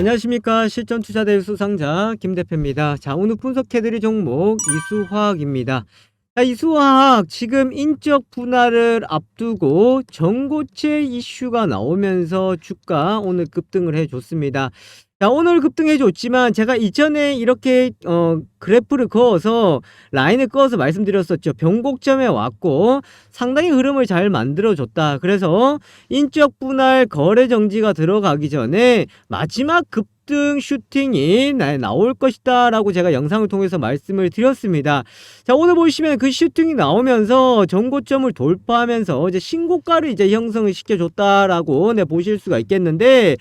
안녕하십니까. 실전투자대회 수상자 김대표입니다. 자, 오늘 분석해드릴 종목 이수화학입니다. 자, 이수화학 지금 인적 분할을 앞두고 전고체 이슈가 나오면서 주가 오늘 급등을 해줬습니다. 자, 오늘 급등해줬지만 제가 이전에 이렇게 그래프를 그어서 라인을 그어서 말씀드렸었죠. 변곡점에 왔고 상당히 흐름을 잘 만들어줬다. 그래서 인적 분할 거래 정지가 들어가기 전에 마지막 급등 슈팅이 나올 것이다 라고 제가 영상을 통해서 말씀을 드렸습니다. 자, 오늘 보시면 그 슈팅이 나오면서 전고점을 돌파하면서 이제 신고가를 이제 형성을 시켜줬다라고 보실 수가 있겠는데,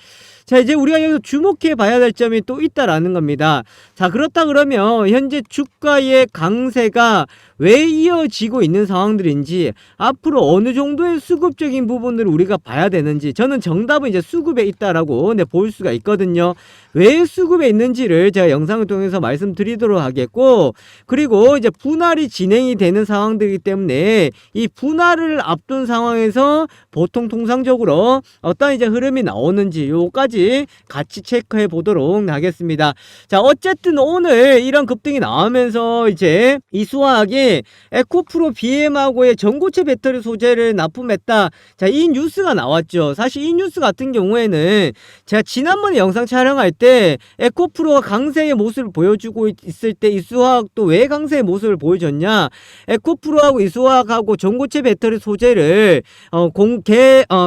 자, 이제 우리가 여기서 주목해 봐야 될 점이 또 있다라는 겁니다. 자, 그렇다 그러면 현재 주가의 강세가 왜 이어지고 있는 상황들인지, 앞으로 어느 정도의 수급적인 부분을 우리가 봐야 되는지, 저는 정답은 이제 수급에 있다라고 볼 수가 있거든요. 왜 수급에 있는지를 제가 영상을 통해서 말씀드리도록 하겠고, 그리고 이제 분할이 진행이 되는 상황들이기 때문에 이 분할을 앞둔 상황에서 보통 통상적으로 어떤 이제 흐름이 나오는지 요까지 같이 체크해 보도록 하겠습니다. 자, 어쨌든 오늘 이런 급등이 나오면서 이제 이수화학이 에코프로 BM하고의 전고체 배터리 소재를 납품했다. 자, 이 뉴스가 나왔죠. 사실 이 뉴스 같은 경우에는 제가 지난번에 영상 촬영할 때 에코프로가 강세의 모습을 보여주고 있을 때 이수화학도 왜 강세의 모습을 보여줬냐, 에코프로하고 이수화학하고 전고체 배터리 소재를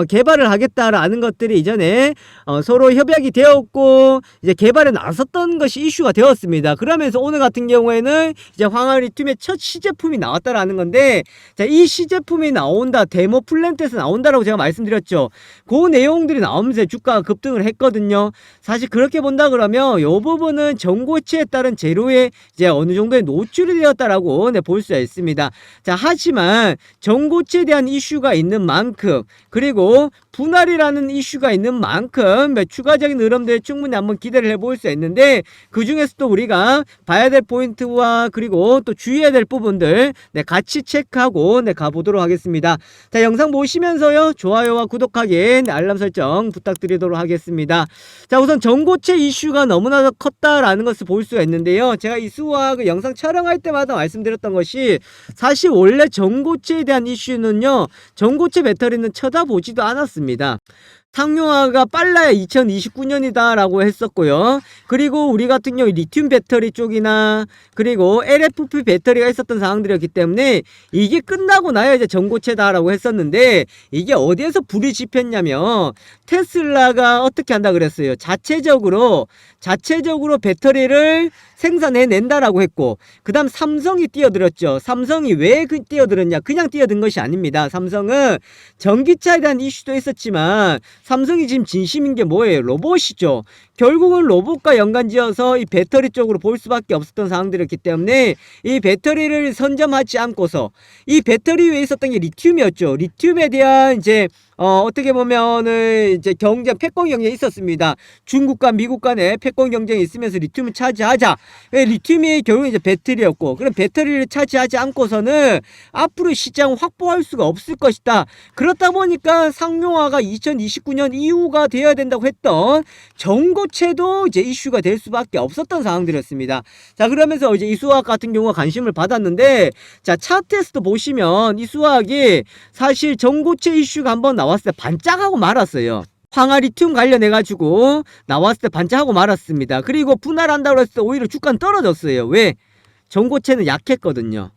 개발을 하겠다라는 것들이 이전에 서로 협약이 되었고 이제 개발에 나섰던 것이 이슈가 되었습니다. 그러면서 오늘 같은 경우에는 이제 황화리튬의 첫 시제품이 나왔다라는 건데, 자, 이 시제품이 나온다, 데모 플랜트에서 나온다라고 제가 말씀드렸죠. 그 내용들이 나오면서 주가가 급등을 했거든요. 사실 그렇게 본다 그러면 이 부분은 전고체에 따른 재료에 이제 어느 정도의 노출이 되었다라고 볼 수가 있습니다. 자, 하지만 전고체에 대한 이슈가 있는 만큼, 그리고 분할이라는 이슈가 있는 만큼 추가적인 흐름들 충분히 한번 기대를 해볼 수 있는데, 그 중에서도 우리가 봐야 될 포인트와 그리고 또 주의해야 될 부분들 같이 체크하고 가보도록 하겠습니다. 자, 영상 보시면서요, 좋아요와 구독하기, 알람 설정 부탁드리도록 하겠습니다. 자, 우선 전고체 이슈가 너무나 컸다라는 것을 볼 수가 있는데요. 제가 이수화학 영상 촬영할 때마다 말씀드렸던 것이, 사실 원래 전고체에 대한 이슈는요, 전고체 배터리는 쳐다보지도 않았습니다. 상용화가 빨라야 2029년이다 라고 했었고요. 그리고 우리 같은 경우 리튬 배터리 쪽이나 그리고 LFP 배터리가 있었던 상황들이었기 때문에 이게 끝나고 나야 이제 전고체다 라고 했었는데, 이게 어디에서 불이 지폈냐면 테슬라가 어떻게 한다 그랬어요. 자체적으로 배터리를 생산해낸다라고 했고, 그 다음 삼성이 뛰어들었죠. 삼성이 왜 뛰어들었냐, 그냥 뛰어든 것이 아닙니다. 삼성은 전기차에 대한 이슈도 있었지만 삼성이 지금 진심인 게 뭐예요? 로봇이죠. 결국은 로봇과 연관지어서 이 배터리 쪽으로 볼 수밖에 없었던 상황들이었기 때문에 이 배터리를 선점하지 않고서 이 배터리 위에 있었던 게 리튬이었죠. 리튬에 대한 이제 어떻게 보면은 이제 패권 경쟁이 있었습니다. 중국과 미국 간에 패권 경쟁이 있으면서 리튬을 차지하자. 리튬이 결국 이제 배터리였고, 그럼 배터리를 차지하지 않고서는 앞으로 시장을 확보할 수가 없을 것이다. 그렇다 보니까 상용화가 2029년 이후가 되어야 된다고 했던 전고체도 이제 이슈가 될 수밖에 없었던 상황들이었습니다. 자, 그러면서 이제 이수화학 같은 경우가 관심을 받았는데, 자, 차트에서도 보시면 이수화학이 사실 전고체 이슈가 한번 나왔을 때 반짝하고 말았어요. 황화리튬 관련해가지고 나왔을 때 반짝하고 말았습니다. 그리고 분할한다고 했을 때 오히려 주가는 떨어졌어요. 왜? 전고체는 약했거든요.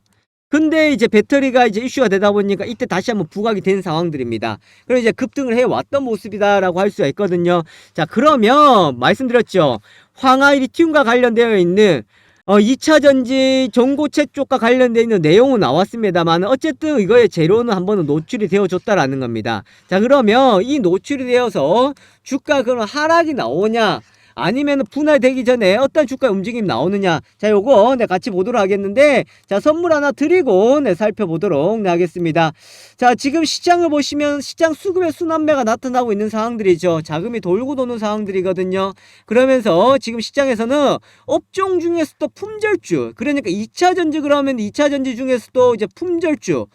근데 이제 배터리가 이제 이슈가 되다 보니까 이때 다시 한번 부각이 된 상황들입니다. 그럼 이제 급등을 해왔던 모습이다라고 할 수가 있거든요. 자, 그러면 말씀드렸죠. 황화리튬과 관련되어 있는 2차전지 전고체 쪽과 관련되어 있는 내용은 나왔습니다만, 어쨌든 이거의 재료는 한번은 노출이 되어줬다라는 겁니다. 자, 그러면 이 노출이 되어서 주가 그런 하락이 나오냐, 아니면 분할되기 전에 어떤 주가 움직임이 나오느냐, 자, 요거 같이 보도록 하겠는데, 자, 선물 하나 드리고 살펴보도록 하겠습니다. 자, 지금 시장을 보시면 시장 수급의 순환매가 나타나고 있는 상황들이죠. 자금이 돌고 도는 상황들이거든요. 그러면서 지금 시장에서는 업종 중에서도 품절주, 그러니까 2차전지, 그러면 2차전지 중에서도 이제 품절주,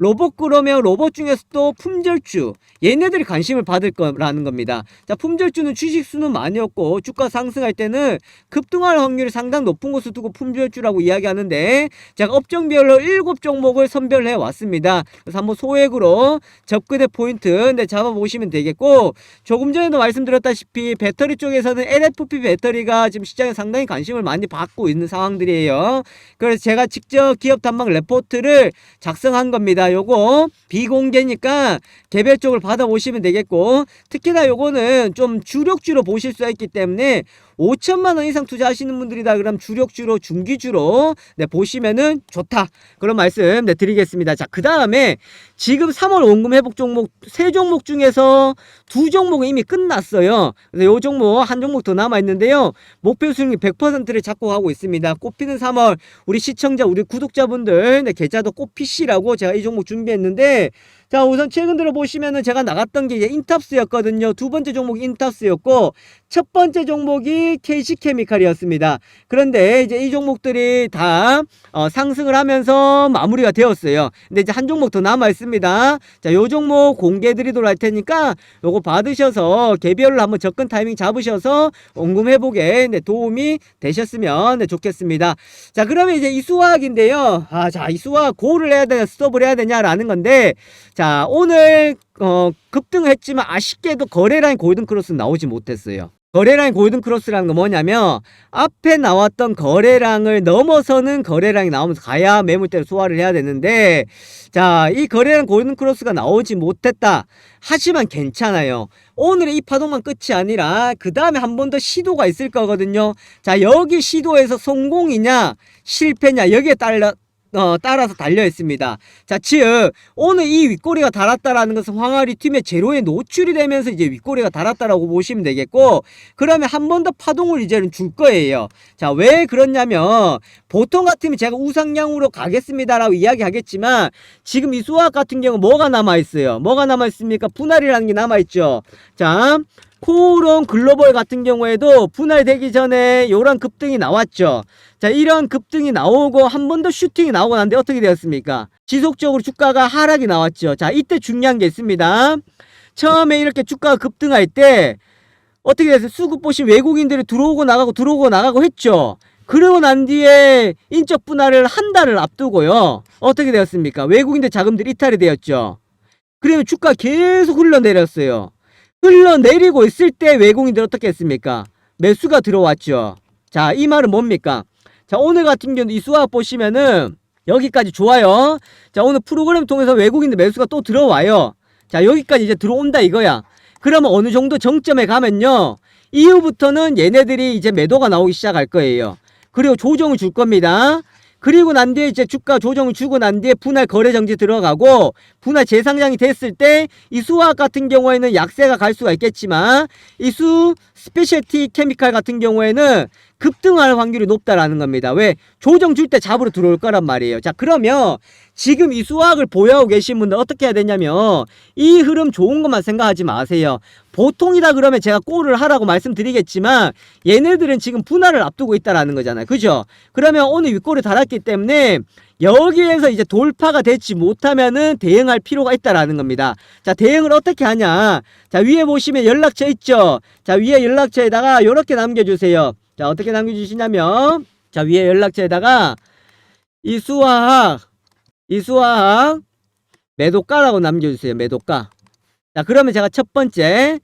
로봇 그러면 로봇 중에서도 품절주 얘네들이 관심을 받을 거라는 겁니다. 자, 품절주는 주식수는 많이 없고 주가 상승할 때는 급등할 확률이 상당히 높은 곳을 두고 품절주라고 이야기하는데 제가 업종별로 7종목을 선별해 왔습니다. 그래서 한번 소액으로 접근의 포인트 잡아보시면 되겠고, 조금 전에도 말씀드렸다시피 배터리 쪽에서는 LFP 배터리가 지금 시장에 상당히 관심을 많이 받고 있는 상황들이에요. 그래서 제가 직접 기업 탐방 레포트를 작성한 겁니다. 요거 비공개니까 개별적으로 받아보시면 되겠고, 특히나 요거는 좀 주력주로 보실 수가 있기 때문에 5천만원 이상 투자하시는 분들이다 그럼 주력주로 중기주로 보시면은 좋다 그런 말씀 드리겠습니다. 자, 그 다음에 지금 3월 원금 회복 종목 3종목 중에서 2종목은 이미 끝났어요. 그래서 요 종목 한 종목 더 남아있는데요, 목표 수익률 100%를 잡고 가고 있습니다. 꽃피는 3월 우리 시청자 우리 구독자분들 계좌도 꽃피시라고 제가 이 종목 준비했는데, 자, 우선 최근 들어 보시면은 제가 나갔던 게 이제 인탑스였거든요. 두 번째 종목이 인탑스였고 첫 번째 종목이 KC케미칼이었습니다. 그런데 이제 이 종목들이 다 상승을 하면서 마무리가 되었어요. 근데 이제 한 종목 더 남아 있습니다. 자, 요 종목 공개 드리도록 할 테니까 요거 받으셔서 개별로 한번 접근 타이밍 잡으셔서 원금 회복에 도움이 되셨으면 좋겠습니다. 자, 그러면 이제 이수화학인데요. 자, 이수화학 고를 해야 되냐 스톱을 해야 되냐라는 건데, 자, 오늘 급등했지만 아쉽게도 거래라인 골든크로스 나오지 못했어요. 거래라인 골든크로스라는 건 뭐냐면 앞에 나왔던 거래량을 넘어서는 거래량이 나오면서 가야 매물대를 소화를 해야 되는데, 자, 이 거래량 골든크로스가 나오지 못했다 하지만 괜찮아요. 오늘의 이 파동만 끝이 아니라 그 다음에 한 번 더 시도가 있을 거거든요. 자, 여기 시도에서 성공이냐 실패냐 여기에 따라서 달려 있습니다. 자, 즉 오늘 이 윗꼬리가 달았다라는 것은 황화리튬의 제로에 노출이 되면서 이제 윗꼬리가 달았다라고 보시면 되겠고, 그러면 한 번 더 파동을 이제는 줄 거예요. 자, 왜 그렇냐면 보통 같으면 제가 우상향으로 가겠습니다라고 이야기하겠지만 지금 이 수학 같은 경우 뭐가 남아 있어요? 뭐가 남아 있습니까? 분할이라는 게 남아 있죠. 자, 코오롱 글로벌 같은 경우에도 분할되기 전에 요런 급등이 나왔죠. 자, 이런 급등이 나오고 한 번 더 슈팅이 나오고 난데 어떻게 되었습니까? 지속적으로 주가가 하락이 나왔죠. 자, 이때 중요한 게 있습니다. 처음에 이렇게 주가가 급등할 때 어떻게 됐어요? 수급 보신 외국인들이 들어오고 나가고 했죠. 그러고 난 뒤에 인적 분할을 한 달을 앞두고요, 어떻게 되었습니까? 외국인들 자금들이 이탈이 되었죠. 그러면 주가 계속 흘러내렸어요. 흘러내리고 있을 때 외국인들 어떻게 했습니까? 매수가 들어왔죠. 자, 이 말은 뭡니까? 자, 오늘 같은 경우는 이 수학 보시면은 여기까지 좋아요. 자, 오늘 프로그램 통해서 외국인들 매수가 또 들어와요. 자, 여기까지 이제 들어온다 이거야. 그러면 어느 정도 정점에 가면요, 이후부터는 얘네들이 이제 매도가 나오기 시작할 거예요. 그리고 조정을 줄 겁니다. 그리고 난 뒤에 이제 주가 조정을 주고 난 뒤에 분할 거래 정지 들어가고 분할 재상장이 됐을 때 이 수화학 같은 경우에는 약세가 갈 수가 있겠지만 이 스페셜티 케미칼 같은 경우에는 급등할 확률이 높다라는 겁니다. 왜? 조정 줄 때 잡으러 들어올 거란 말이에요. 자, 그러면 지금 이 수학을 보유하고 계신 분들 어떻게 해야 되냐면 이 흐름 좋은 것만 생각하지 마세요. 보통이다 그러면 제가 꼴을 하라고 말씀드리겠지만 얘네들은 지금 분할을 앞두고 있다라는 거잖아요. 그죠? 그러면 오늘 윗골이 달았기 때문에 여기에서 이제 돌파가 되지 못하면은 대응할 필요가 있다라는 겁니다. 자, 대응을 어떻게 하냐? 자, 위에 보시면 연락처 있죠? 자, 위에 연락처에다가 이렇게 남겨주세요. 자, 어떻게 남겨주시냐면, 자, 위에 연락처에다가 이수화학 매도가라고 남겨주세요. 매도가. 자, 그러면 제가 첫 번째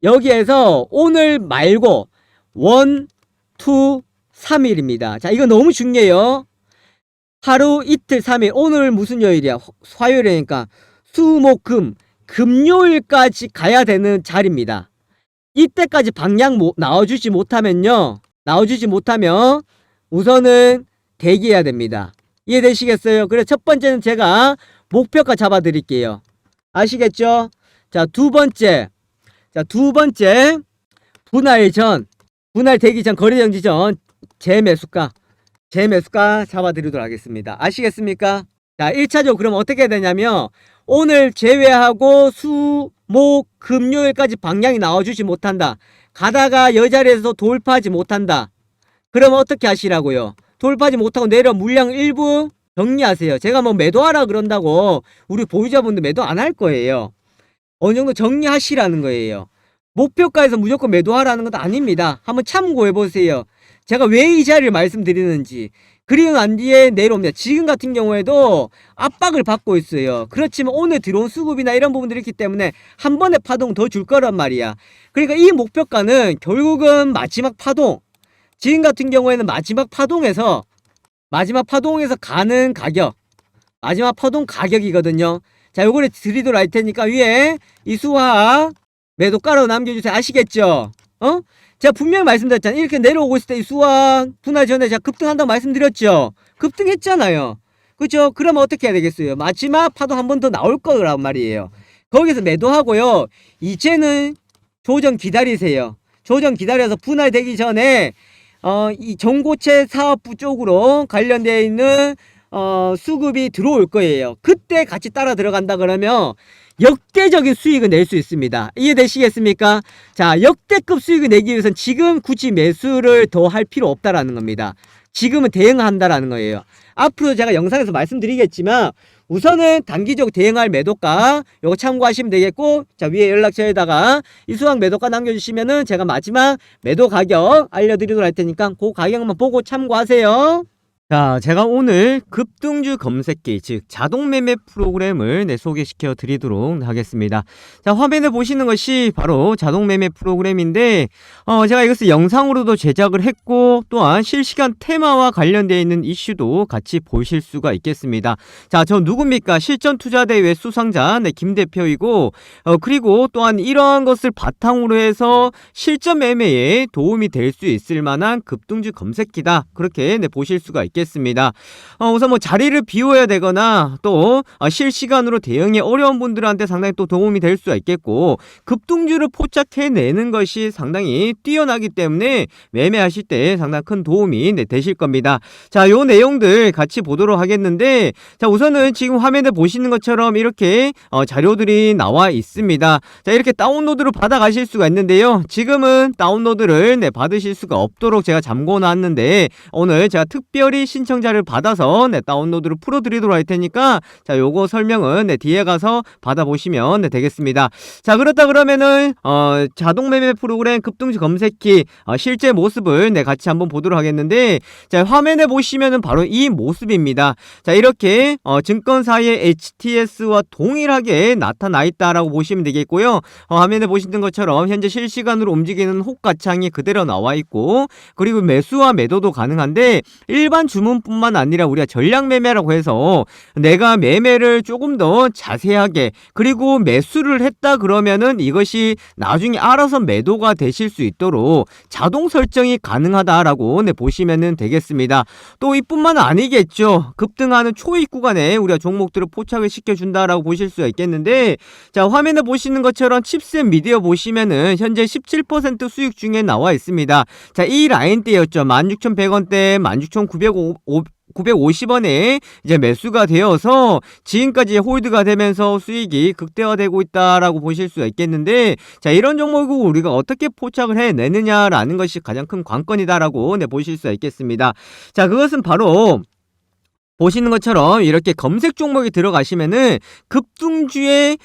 여기에서 오늘 말고 1, 2, 3일입니다. 자, 이거 너무 중요해요. 하루, 이틀, 3일. 오늘 무슨 요일이야? 화요일이니까 수목금 금요일까지 가야 되는 자리입니다. 이때까지 방향 나와주지 못하면 우선은 대기해야 됩니다. 이해되시겠어요? 그래서 첫 번째는 제가 목표가 잡아 드릴게요. 아시겠죠? 자, 두 번째 분할되기 전 거래정지 전 재매수가 잡아 드리도록 하겠습니다. 아시겠습니까? 자, 1차적으로 그럼 어떻게 해야 되냐면 오늘 제외하고 수, 목, 금요일까지 방향이 나와주지 못한다. 가다가 여자리에서 돌파하지 못한다. 그러면 어떻게 하시라고요? 돌파하지 못하고 내려 물량 일부 정리하세요. 제가 뭐 매도하라 그런다고 우리 보유자분들 매도 안 할 거예요. 어느 정도 정리하시라는 거예요. 목표가에서 무조건 매도하라는 것도 아닙니다. 한번 참고해 보세요. 제가 왜 이 자리를 말씀드리는지. 그리고 난 뒤에 내려옵니다. 지금 같은 경우에도 압박을 받고 있어요. 그렇지만 오늘 들어온 수급이나 이런 부분들이 있기 때문에 한 번에 파동 더 줄 거란 말이야. 그러니까 이 목표가는 결국은 마지막 파동, 지금 같은 경우에는 마지막 파동에서 가는 가격, 마지막 파동 가격이거든요. 자, 요거를 드리도록 할 테니까 위에 이수화학 매도가로 남겨주세요. 아시겠죠? 제가 분명히 말씀드렸잖아요. 이렇게 내려오고 있을 때 이수화학 분할 전에 제가 급등한다고 말씀드렸죠? 급등했잖아요. 그죠? 그러면 어떻게 해야 되겠어요? 마지막 파동 한 번 더 나올 거란 말이에요. 거기서 매도하고요. 이제는 조정 기다리세요. 조정 기다려서 분할되기 전에 이 전고체 사업부 쪽으로 관련되어 있는 수급이 들어올 거예요. 그때 같이 따라 들어간다 그러면 역대적인 수익을 낼 수 있습니다. 이해되시겠습니까? 자, 역대급 수익을 내기 위해서는 지금 굳이 매수를 더 할 필요 없다라는 겁니다. 지금은 대응한다라는 거예요. 앞으로 제가 영상에서 말씀드리겠지만 우선은 단기적 대응할 매도가 요거 참고하시면 되겠고, 자, 위에 연락처에다가 이수학 매도가 남겨주시면은 제가 마지막 매도 가격 알려드리도록 할 테니까 그 가격만 보고 참고하세요. 자, 제가 오늘 급등주 검색기, 즉 자동 매매 프로그램을 소개시켜 드리도록 하겠습니다. 자, 화면에 보시는 것이 바로 자동 매매 프로그램인데 제가 이것을 영상으로도 제작을 했고 또한 실시간 테마와 관련되어 있는 이슈도 같이 보실 수가 있겠습니다. 자, 저 누굽니까? 실전투자대회 수상자 김 대표이고 그리고 또한 이러한 것을 바탕으로 해서 실전 매매에 도움이 될 수 있을 만한 급등주 검색기다. 그렇게 보실 수가 있겠습니다. 우선 뭐 자리를 비워야 되거나 또 실시간으로 대응이 어려운 분들한테 상당히 또 도움이 될 수가 있겠고, 급등주를 포착해내는 것이 상당히 뛰어나기 때문에 매매하실 때 상당히 큰 도움이 되실 겁니다. 자, 요 내용들 같이 보도록 하겠는데, 자, 우선은 지금 화면에 보시는 것처럼 이렇게 자료들이 나와 있습니다. 자, 이렇게 다운로드를 받아 가실 수가 있는데요. 지금은 다운로드를 받으실 수가 없도록 제가 잠궈 놨는데 오늘 제가 특별히 신청자를 받아서 다운로드를 풀어드리도록 할 테니까 자, 요거 설명은 뒤에 가서 받아보시면 되겠습니다. 자, 그렇다 그러면은 자동 매매 프로그램 급등주 검색기 실제 모습을 같이 한번 보도록 하겠는데, 자, 화면에 보시면은 바로 이 모습입니다. 자, 이렇게 증권사의 HTS와 동일하게 나타나 있다라고 보시면 되겠고요. 화면에 보시는 것처럼 현재 실시간으로 움직이는 호가창이 그대로 나와 있고, 그리고 매수와 매도도 가능한데 일반 주문뿐만 아니라 우리가 전략 매매라고 해서 내가 매매를 조금 더 자세하게 그리고 매수를 했다 그러면은 이것이 나중에 알아서 매도가 되실 수 있도록 자동 설정이 가능하다라고 보시면 되겠습니다. 또 이뿐만 아니겠죠. 급등하는 초입 구간에 우리가 종목들을 포착을 시켜준다라고 보실 수가 있겠는데, 자, 화면에 보시는 것처럼 칩셋 미디어 보시면은 현재 17% 수익 중에 나와 있습니다. 자, 이 라인대였죠. 16,100원대, 16,950원에 이제 매수가 되어서 지금까지 홀드가 되면서 수익이 극대화되고 있다라고 보실 수가 있겠는데, 자, 이런 종목을 우리가 어떻게 포착을 해내느냐라는 것이 가장 큰 관건이다라고 보실 수가 있겠습니다. 자, 그것은 바로 보시는 것처럼 이렇게 검색 종목에 들어가시면은 급등주에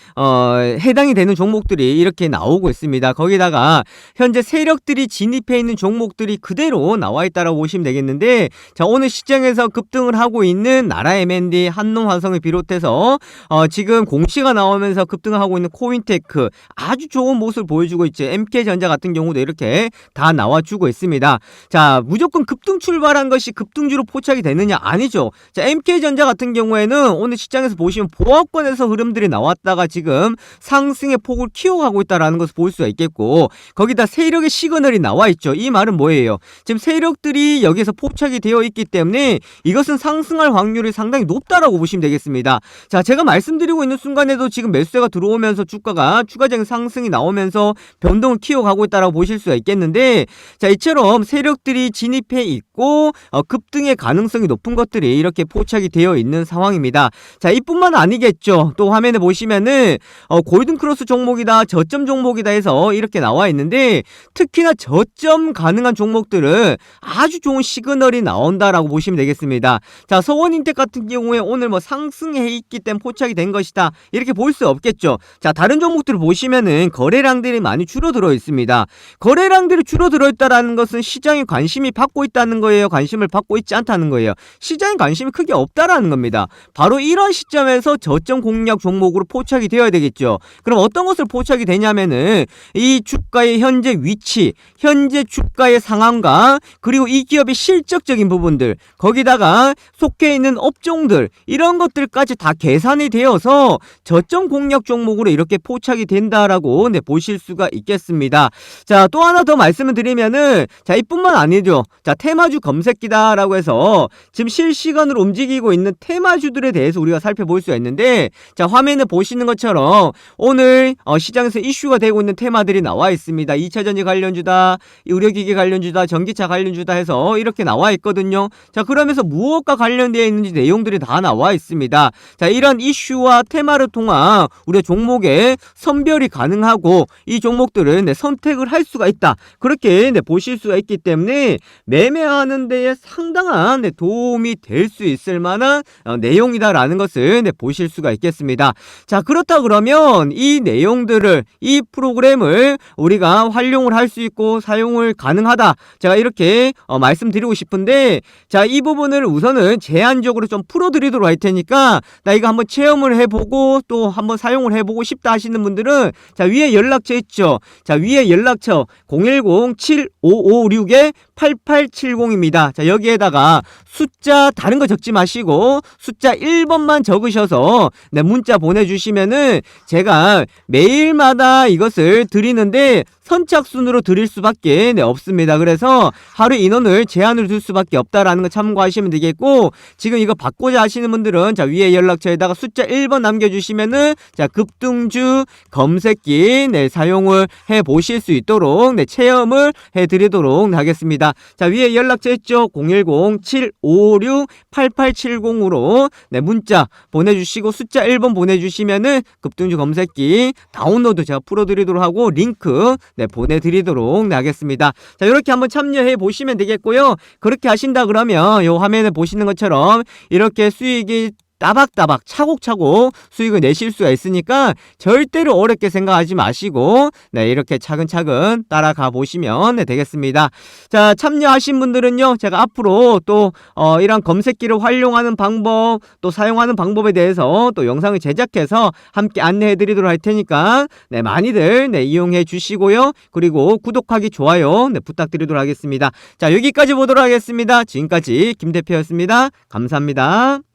해당이 되는 종목들이 이렇게 나오고 있습니다. 거기다가 현재 세력들이 진입해 있는 종목들이 그대로 나와 있다라고 보시면 되겠는데, 자, 오늘 시장에서 급등을 하고 있는 나라 M&D, 한농화성을 비롯해서 지금 공시가 나오면서 급등을 하고 있는 코인테크 아주 좋은 모습을 보여주고 있죠. MK전자 같은 경우도 이렇게 다 나와주고 있습니다. 자, 무조건 급등 출발한 것이 급등주로 포착이 되느냐? 아니죠. 자, MK전자 같은 경우에는 오늘 시장에서 보시면 보합권에서 흐름들이 나왔다가 지금 상승의 폭을 키워가고 있다는 것을 볼 수가 있겠고, 거기다 세력의 시그널이 나와 있죠. 이 말은 뭐예요? 지금 세력들이 여기서 포착이 되어 있기 때문에 이것은 상승할 확률이 상당히 높다라고 보시면 되겠습니다. 자, 제가 말씀드리고 있는 순간에도 지금 매수세가 들어오면서 주가가 추가적인 상승이 나오면서 변동을 키워가고 있다라고 보실 수가 있겠는데, 자, 이처럼 세력들이 진입해 있고 급등의 가능성이 높은 것들이 이렇게 포착이 되어 있는 상황입니다. 자, 이뿐만 아니겠죠. 또 화면에 보시면은 골든크로스 종목이다, 저점 종목이다 해서 이렇게 나와 있는데, 특히나 저점 가능한 종목들은 아주 좋은 시그널이 나온다라고 보시면 되겠습니다. 자, 서원인텍 같은 경우에 오늘 뭐 상승해 있기 때문에 포착이 된 것이다, 이렇게 볼 수 없겠죠. 자, 다른 종목들을 보시면은 거래량들이 많이 줄어들어 있습니다. 거래량들이 줄어들어 있다라는 것은 시장에 관심이 받고 있다는 거예요, 관심을 받고 있지 않다는 거예요? 시장에 관심이 크게 없다라는 겁니다. 바로 이런 시점에서 저점 공략 종목으로 포착이 되어야 되겠죠. 그럼 어떤 것을 포착이 되냐면은 이 주가의 현재 위치, 현재 주가의 상황과 그리고 이 기업의 실적적인 부분들, 거기다가 속해 있는 업종들, 이런 것들까지 다 계산이 되어서 저점 공략 종목으로 이렇게 포착이 된다라고 보실 수가 있겠습니다. 자, 또 하나 더 말씀을 드리면은, 자, 이뿐만 아니죠. 자, 테마주 검색기다라고 해서 지금 실시간으로 움직이고 있는 테마주들에 대해서 우리가 살펴볼 수가 있는데, 자, 화면에 보시는 것처럼 오늘 시장에서 이슈가 되고 있는 테마들이 나와 있습니다. 2차전지 관련주다, 의료기기 관련주다, 전기차 관련주다 해서 이렇게 나와 있거든요. 자, 그러면서 무엇과 관련되어 있는지 내용들이 다 나와 있습니다. 자, 이런 이슈와 테마를 통한 우리가 종목의 선별이 가능하고 이 종목들은 선택을 할 수가 있다, 그렇게 보실 수가 있기 때문에 매매하는 데에 상당한 도움이 될 수 있을 만한 내용이다라는 것을 보실 수가 있겠습니다. 자, 그렇다 그러면 이 내용들을, 이 프로그램을 우리가 활용을 할 수 있고 사용을 가능하다, 제가 이렇게 말씀드리고 싶은데, 자, 이 부분을 우선은 제한적으로 좀 풀어드리도록 할 테니까, 나 이거 한번 체험을 해보고 또 한번 사용을 해보고 싶다 하시는 분들은, 자, 위에 연락처 있죠. 자, 위에 연락처 010-7556-8870입니다. 자, 여기에다가 숫자 다른 거 적지 마시고 숫자 1번만 적으셔서 문자 보내주시면은 제가 매일마다 이것을 드리는데 선착순으로 드릴 수밖에 없습니다. 그래서 하루 인원을 제한을 둘 수밖에 없다라는 거 참고하시면 되겠고, 지금 이거 받고자 하시는 분들은 자, 위에 연락처에다가 숫자 1번 남겨주시면은 자, 급등주 검색기 사용을 해 보실 수 있도록 체험을 해 드리도록 하겠습니다. 자, 위에 연락처 있죠. 010-756-8870으로 문자 보내주시고 숫자 1번 보내주시면은 급등주 검색기 다운로드 제가 풀어드리도록 하고 링크 보내드리도록 하겠습니다. 자, 이렇게 한번 참여해 보시면 되겠고요. 그렇게 하신다 그러면 요 화면에 보시는 것처럼 이렇게 수익이 따박따박 차곡차곡 수익을 내실 수가 있으니까 절대로 어렵게 생각하지 마시고 이렇게 차근차근 따라가 보시면 되겠습니다. 자, 참여하신 분들은요, 제가 앞으로 또 이런 검색기를 활용하는 방법, 또 사용하는 방법에 대해서 또 영상을 제작해서 함께 안내해 드리도록 할 테니까 많이들 이용해 주시고요. 그리고 구독하기, 좋아요 부탁드리도록 하겠습니다. 자, 여기까지 보도록 하겠습니다. 지금까지 김 대표였습니다. 감사합니다.